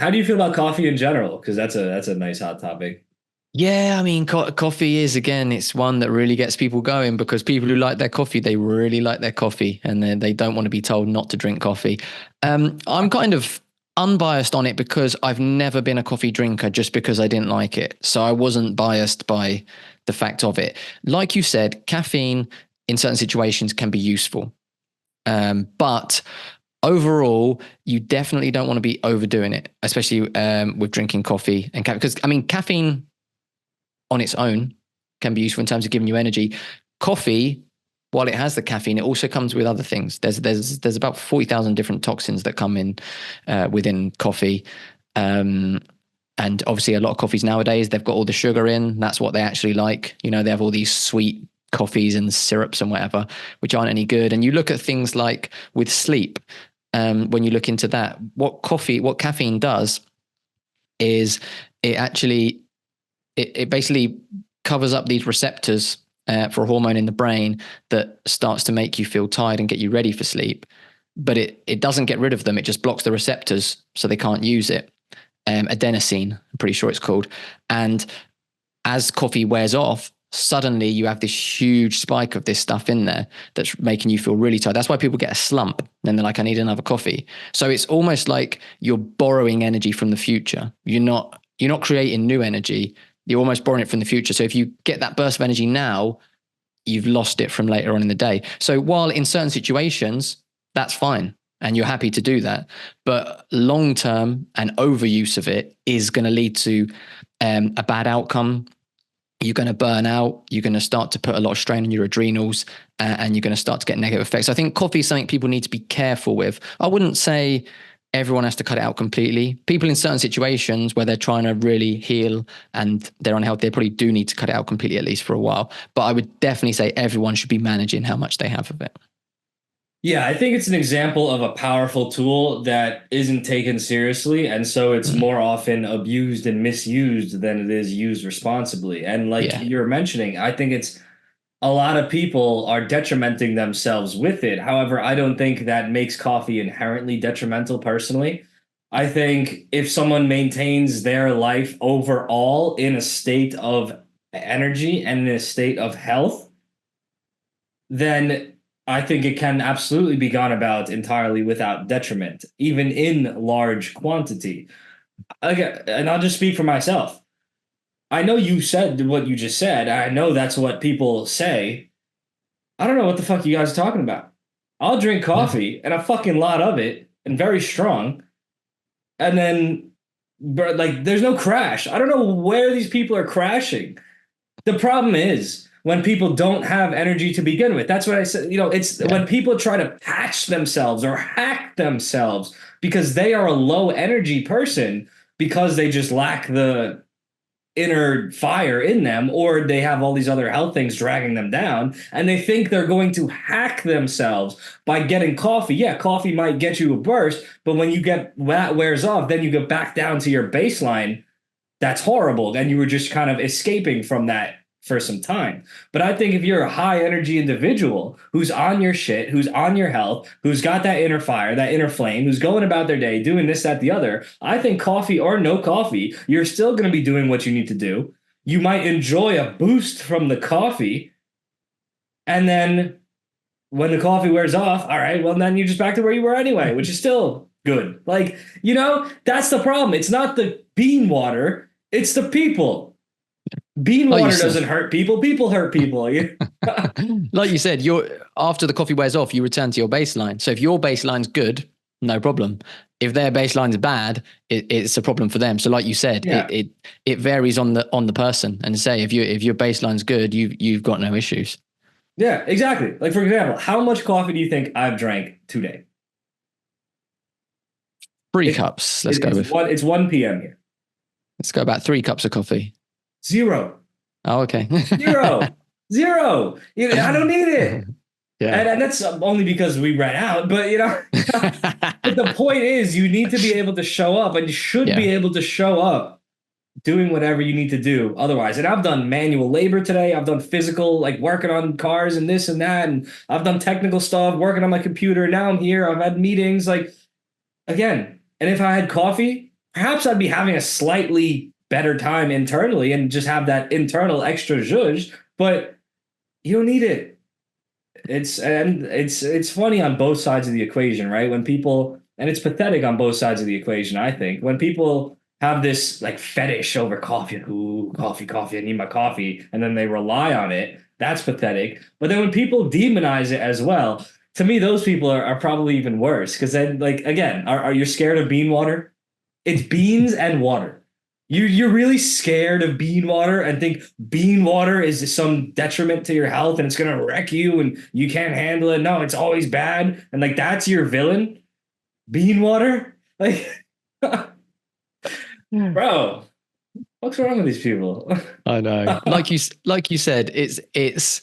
How do you feel about coffee in general? Because that's a nice hot topic. Yeah, I mean, coffee is again, it's one that really gets people going because people who like their coffee, they really like their coffee, and they don't want to be told not to drink coffee. I'm kind of unbiased on it because I've never been a coffee drinker just because I didn't like it. So I wasn't biased by the fact of it. Like you said, caffeine in certain situations can be useful. But overall, you definitely don't want to be overdoing it, especially with drinking coffee and caffeine. Because I mean, caffeine on its own can be useful in terms of giving you energy. Coffee, while it has the caffeine, it also comes with other things. There's about 40,000 different toxins that come in within coffee. And obviously, a lot of coffees nowadays, they've got all the sugar in. That's what they actually like. You know, they have all these sweet coffees and syrups and whatever, which aren't any good. And you look at things like with sleep, when you look into that, what caffeine does is it actually it basically covers up these receptors for a hormone in the brain that starts to make you feel tired and get you ready for sleep. But it doesn't get rid of them. It just blocks the receptors so they can't use it. Adenosine, I'm pretty sure it's called. And as coffee wears off, suddenly you have this huge spike of this stuff in there that's making you feel really tired. That's why people get a slump. Then they're like, I need another coffee. So it's almost like you're borrowing energy from the future. You're not creating new energy. You're almost borrowing it from the future. So if you get that burst of energy now, you've lost it from later on in the day. So while in certain situations, that's fine and you're happy to do that, but long term and overuse of it is going to lead to a bad outcome. You're going to burn out. You're going to start to put a lot of strain on your adrenals, and you're going to start to get negative effects. So I think coffee is something people need to be careful with. I wouldn't say everyone has to cut it out completely. People in certain situations where they're trying to really heal and they're unhealthy, they probably do need to cut it out completely, at least for a while. But I would definitely say everyone should be managing how much they have of it. Yeah, I think it's an example of a powerful tool that isn't taken seriously, and so it's Mm. more often abused and misused than it is used responsibly. And like Yeah. you're mentioning, I think it's a lot of people are detrimenting themselves with it. However, I don't think that makes coffee inherently detrimental personally. I think if someone maintains their life overall in a state of energy and in a state of health, then I think it can absolutely be gone about entirely without detriment, even in large quantity. Again, and I'll just speak for myself. I know you said what you just said. I know that's what people say. I don't know what the fuck you guys are talking about. I'll drink Yeah. coffee and a fucking lot of it and very strong. And then, but like, there's no crash. I don't know where these people are crashing. The problem is when people don't have energy to begin with. That's what I said. It's Yeah. when people try to patch themselves or hack themselves because they are a low energy person because they just lack the inner fire in them, or they have all these other health things dragging them down, and they think they're going to hack themselves by getting coffee. Yeah, coffee might get you a burst, but when you get that wears off, then you get back down to your baseline. That's horrible. Then you were just kind of escaping from that for some time. But I think if you're a high energy individual who's on your shit, who's on your health, who's got that inner fire, that inner flame, who's going about their day doing this, that, the other, I think coffee or no coffee, you're still going to be doing what you need to do. You might enjoy a boost from the coffee. And then when the coffee wears off, all right, well, then you're just back to where you were anyway, which is still good. Like, that's the problem. It's not the bean water, it's the people. Bean Like you water said, doesn't hurt people. People hurt people. like you said, you're after the coffee wears off, you return to your baseline. So if your baseline's good, no problem. If their baseline's bad, it's a problem for them. So like you said, it Yeah. it it varies on the person. And say if your baseline's good, you've got no issues. Yeah, exactly. Like, for example, how much coffee do you think I've drank today? Three It, cups, let's go with. it's 1 p.m. here. Let's go about 3 cups of coffee. Zero. Oh, okay. Zero. Zero. I don't need it. Yeah. And that's only because we ran out. But, but the point is, you need to be able to show up, and you should be Yeah. able to show up doing whatever you need to do otherwise. And I've done manual labor today. I've done physical, like working on cars and this and that. And I've done technical stuff, working on my computer. Now I'm here. I've had meetings, like, again. And if I had coffee, perhaps I'd be having a slightly better time internally and just have that internal extra zhuzh, but you don't need it. It's funny on both sides of the equation, right? When people and it's pathetic on both sides of the equation, I think. When people have this like fetish over coffee, ooh, coffee, coffee, I need my coffee, and then they rely on it, that's pathetic. But then when people demonize it as well, to me, those people are probably even worse. Because then, like, again, are you scared of bean water? It's beans and water. You're really scared of bean water and think bean water is some detriment to your health and it's gonna wreck you and you can't handle it. No, it's always bad. And like that's your villain? Bean water? Like Yeah. bro, what's wrong with these people? I know. Like you said, it's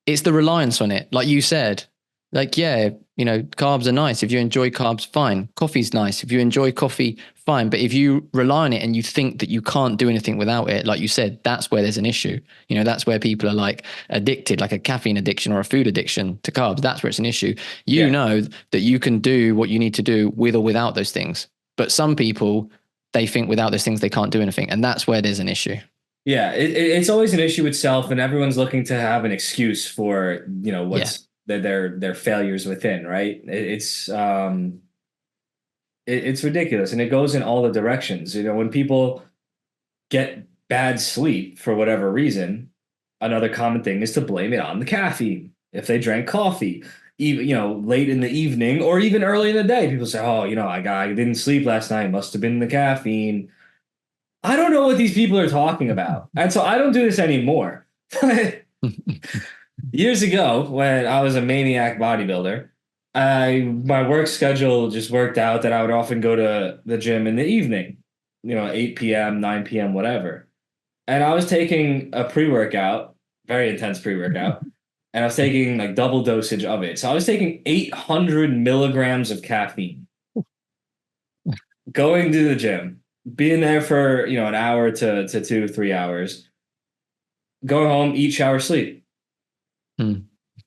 the reliance on it. Like you said, like, yeah, carbs are nice. If you enjoy carbs, fine. Coffee's nice. If you enjoy coffee, fine. But if you rely on it and you think that you can't do anything without it, like you said, that's where there's an issue. That's where people are like addicted, like a caffeine addiction or a food addiction to carbs. That's where it's an issue. You Yeah. know that you can do what you need to do with or without those things. But some people, they think without those things, they can't do anything. And that's where there's an issue. Yeah, it's always an issue itself, and everyone's looking to have an excuse for, Yeah. what's their failures within, right? It's ridiculous and it goes in all the directions. When people get bad sleep for whatever reason, another common thing is to blame it on the caffeine. If they drank coffee, even late in the evening or even early in the day, people say, "Oh, I didn't sleep last night. Must have been the caffeine." I don't know what these people are talking about, and so I don't do this anymore. Years ago, when I was a maniac bodybuilder, my work schedule just worked out that I would often go to the gym in the evening, 8 p.m., 9 p.m., whatever. And I was taking a pre-workout, very intense pre-workout, and I was taking like double dosage of it. So I was taking 800 milligrams of caffeine, going to the gym, being there for, an hour to 2, 3 hours, going home, eat, shower, sleep, Hmm.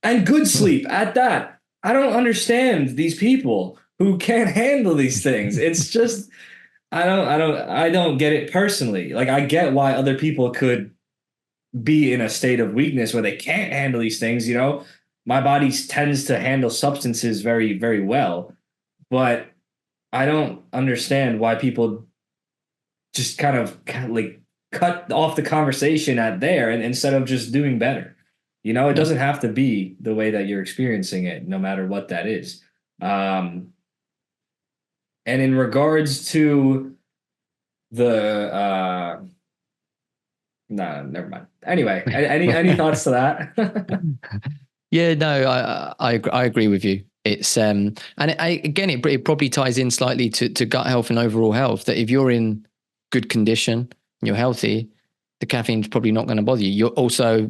and good sleep at that. I don't understand these people who can't handle these things. It's just I don't get it personally. Like I get why other people could be in a state of weakness where they can't handle these things. My body tends to handle substances very, very well, but I don't understand why people just kind of like cut off the conversation at there and instead of just doing better. It Yeah. doesn't have to be the way that you're experiencing it, no matter what that is. And in regards to the no, never mind. Anyway, any thoughts to that? Yeah, no, I agree with you. It's and again, it probably ties in slightly to gut health and overall health. That if you're in good condition and you're healthy, the caffeine's probably not going to bother you. You're also,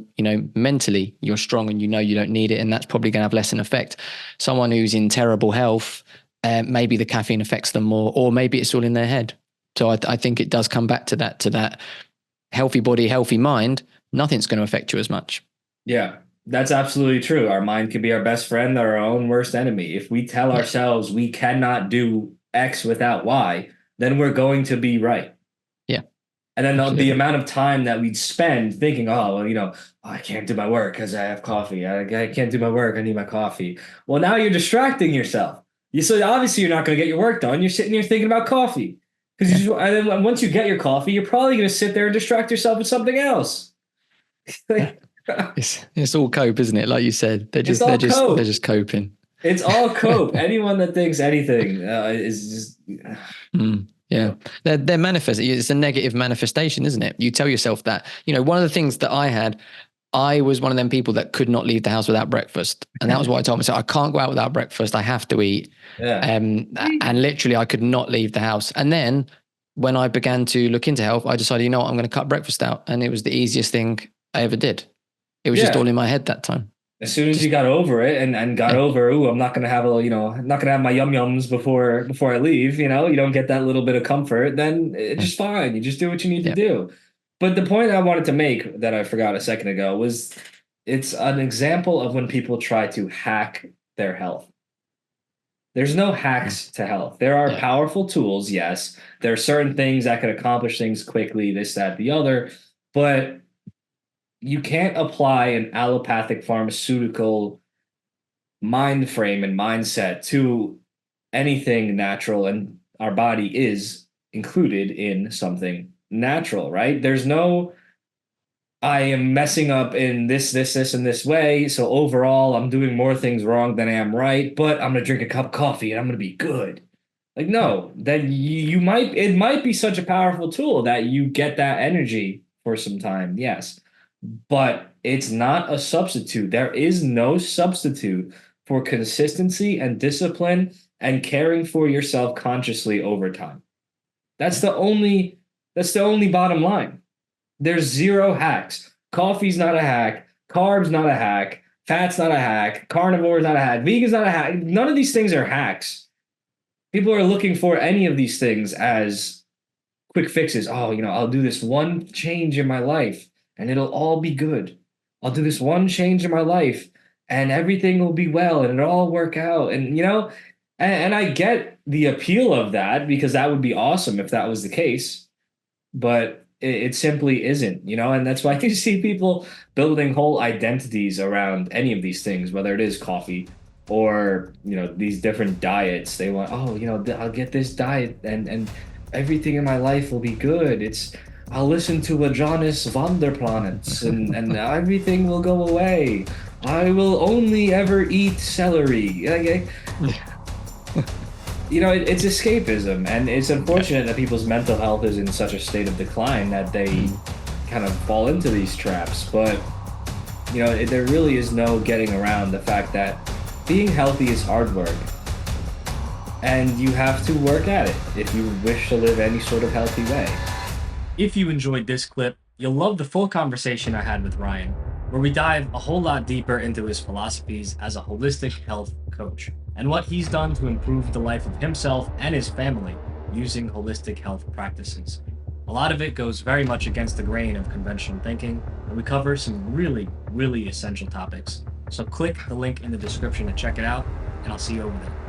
mentally you're strong and you don't need it, and that's probably going to have less an effect. Someone who's in terrible health, maybe the caffeine affects them more, or maybe it's all in their head. So I think it does come back to that healthy body, healthy mind. Nothing's going to affect you as much. Yeah, that's absolutely true. Our mind can be our best friend, our own worst enemy. If we tell Yeah, ourselves we cannot do X without Y, then we're going to be right. yeah, And then the absolutely. amount of time that we'd spend thinking, oh, well, I can't do my work because I have coffee. I can't do my work. I need my coffee. Well, now you're distracting yourself. So obviously you're not going to get your work done. You're sitting here thinking about coffee because Yeah, and then once you get your coffee, you're probably going to sit there and distract yourself with something else. yeah. Like, It's all cope, isn't it? Like you said, they're it's just they're all just they're cope. just coping. It's all cope. Anyone that thinks anything is just. Yeah, they're manifest. It's a negative manifestation, isn't it? You tell yourself that. One of the things that I was one of them people that could not leave the house without breakfast, and that was what I told myself. I can't go out without breakfast. I have to eat. Yeah. And literally, I could not leave the house. And then when I began to look into health, I decided, what, I'm going to cut breakfast out, and it was the easiest thing I ever did. It was just all Yeah. in my head that time. As soon as you Just got over it and got yeah, over, ooh, I'm not gonna have I'm not gonna have my yum yums before I leave. You don't get that little bit of comfort, then it's yeah, just fine. You just do what you need to yeah. do. But the point I wanted to make that I forgot a second ago was it's an example of when people try to hack their health. There's no Mm. hacks to health. There are Yeah. powerful tools, yes. There are certain things that could accomplish things quickly, this, that, the other, but you can't apply an allopathic pharmaceutical mind frame and mindset to anything natural, and our body is included in something natural, right? There's no I am messing up in this, and this way. So overall, I'm doing more things wrong than I am right, but I'm gonna drink a cup of coffee and I'm gonna be good. Like, Yeah. no, then you might, it might be such a powerful tool that you get that energy for some time, yes. But it's not a substitute. There is no substitute for consistency and discipline and caring for yourself consciously over time. That's Yeah. the only that's the only bottom line. There's zero hacks. Coffee's not a hack. Carbs not a hack. Fat's not a hack. Carnivore is not a hack. Vegan's not a hack. None of these things are hacks. People are looking for any of these things as quick fixes. Oh, I'll do this one change in my life and it'll all be good. I'll do this one change in my life and everything will be well and it'll all work out. And I get the appeal of that because that would be awesome if that was the case, but it simply isn't, and that's why you see people building whole identities around any of these things, whether it is coffee or these different diets. They want, oh, I'll get this diet and everything in my life will be good. I'll listen to a Jonas Vonderplanets and everything will go away. I will only ever eat celery. It's escapism, and it's Yeah. unfortunate that people's mental health is in such a state of decline that they Mm. kind of fall into these traps. But, there really is no getting around the fact that being healthy is hard work, and you have to work at it if you wish to live any sort of healthy way. If you enjoyed this clip, you'll love the full conversation I had with Ryan, where we dive a whole lot deeper into his philosophies as a holistic health coach and what he's done to improve the life of himself and his family using holistic health practices. A lot of it goes very much against the grain of conventional thinking, and we cover some really, really essential topics. So click the link in the description to check it out, and I'll see you over there.